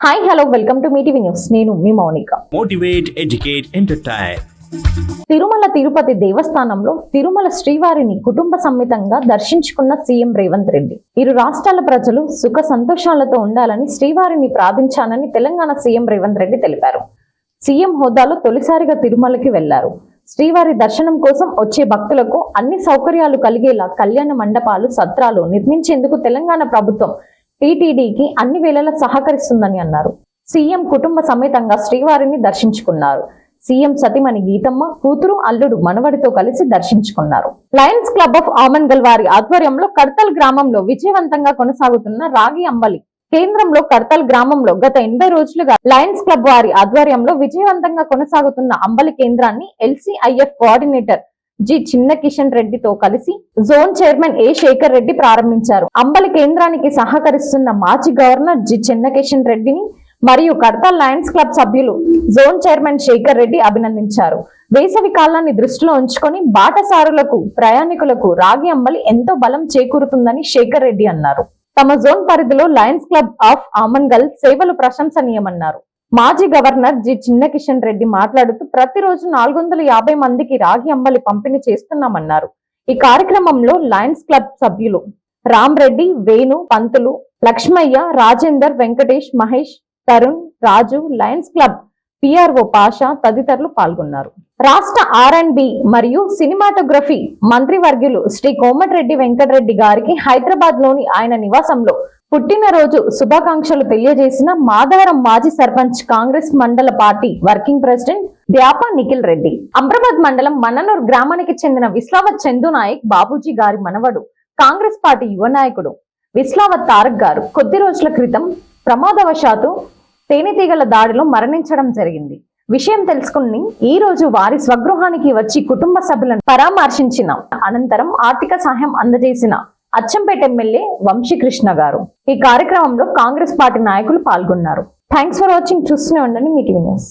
Hi hello welcome to మీ TV news. నేను మీ Mounika. Motivate, educate, entertain. Tirumala Tirupati దేవస్థానంలో తిరుమల శ్రీవారిని కుటుంబ సమేతంగా దర్శించుకున్న సీఎం రేవంత్ రెడ్డి. ఇరు రాష్ట్రాల ప్రజలు సుఖ సంతోషాలతో ఉండాలని శ్రీవారిని ప్రార్థించానని తెలంగాణ సీఎం రేవంత్ రెడ్డి తెలిపారు. సీఎం హోదాలో తొలిసారిగా తిరుమలకి వెళ్లారు. శ్రీవారి దర్శనం కోసం వచ్చే భక్తులకు అన్ని సౌకర్యాలు కలిగేలా కళ్యాణ మండపాలు, సత్రాలు నిర్మించేందుకు తెలంగాణ ప్రభుత్వం టీటీడీకి అన్ని వేళలా సహకరిస్తుందని అన్నారు. సీఎం కుటుంబ సమేతంగా శ్రీవారిని దర్శించుకున్నారు. సీఎం సతిమణి గీతమ్మ, కూతురు, అల్లుడు, మనవడితో కలిసి దర్శించుకున్నారు. లయన్స్ క్లబ్ ఆఫ్ ఆమన్గల్ వారి ఆధ్వర్యంలో కడతల్ గ్రామంలో విజయవంతంగా కొనసాగుతున్న రాగి అంబలి కేంద్రంలో కడతల్ గ్రామంలో గత 80 రోజులుగా లయన్స్ క్లబ్ వారి ఆధ్వర్యంలో విజయవంతంగా కొనసాగుతున్న అంబలి కేంద్రాన్ని ఎల్సీఐఎఫ్ కోఆర్డినేటర్ జి చిన్న కిషన్ రెడ్డితో కలిసి జోన్ చైర్మన్ ఏ శేఖర్ రెడ్డి ప్రారంభించారు. అంబలి కేంద్రానికి సహకరిస్తున్న మాజీ గవర్నర్ జి చిన్న కిషన్ రెడ్డిని మరియు కడతాల్ లయన్స్ క్లబ్ సభ్యులు జోన్ చైర్మన్ శేఖర్ రెడ్డి అభినందించారు. వేసవి కాలాన్ని దృష్టిలో ఉంచుకొని బాటసారులకు, ప్రయాణికులకు రాగి అంబలి ఎంతో బలం చేకూరుతుందని శేఖర్ రెడ్డి అన్నారు. తమ జోన్ పరిధిలో లయన్స్ క్లబ్ ఆఫ్ ఆమన్గల్ సేవలు ప్రశంసనీయమన్నారు. మాజీ గవర్నర్ జి చిన్న కిషన్ రెడ్డి మాట్లాడుతూ ప్రతిరోజు 450 మందికి రాగి అంబలి పంపిణీ చేస్తున్నామన్నారు. ఈ కార్యక్రమంలో లయన్స్ క్లబ్ సభ్యులు రామ్ రెడ్డి, వేణు, పంతులు, లక్ష్మయ్య, రాజేందర్, వెంకటేష్, మహేష్, తరుణ్, రాజు, లయన్స్ క్లబ్ పిఆర్ఓ పాషా తదితరులు పాల్గొన్నారు. రాష్ట్ర R&B మరియు సినిమాటోగ్రఫీ మంత్రివర్యులు శ్రీ కోమటిరెడ్డి వెంకటరెడ్డి గారికి హైదరాబాద్ లోని ఆయన నివాసంలో పుట్టినరోజు శుభాకాంక్షలు తెలియజేసిన మాధవరం మాజీ సర్పంచ్, కాంగ్రెస్ మండల party working president Dyapa Nikhil Reddy, Amrabad మండలం మన్ననూరు గ్రామానికి చెందిన విస్లావత్ చందు నాయక్ బాబూజీ గారి మనవడు, కాంగ్రెస్ పార్టీ యువ నాయకుడు విస్లావత్ తారక్ గారు కొద్ది రోజుల క్రితం ప్రమాదవశాత్తు తేనెటీగల దాడిలో మరణించడం జరిగింది. విషయం తెలుసుకుని ఈ రోజు వారి స్వగృహానికి వచ్చి కుటుంబ సభ్యులను పరామర్శించిన అనంతరం ఆర్థిక సహాయం అందజేసిన అచ్చంపేట ఎమ్మెల్యే వంశీకృష్ణ గారు. ఈ కార్యక్రమంలో కాంగ్రెస్ పార్టీ నాయకులు పాల్గొన్నారు. Thanks for watching. చూస్తూనే ఉండండి మీ టీవీ న్యూస్.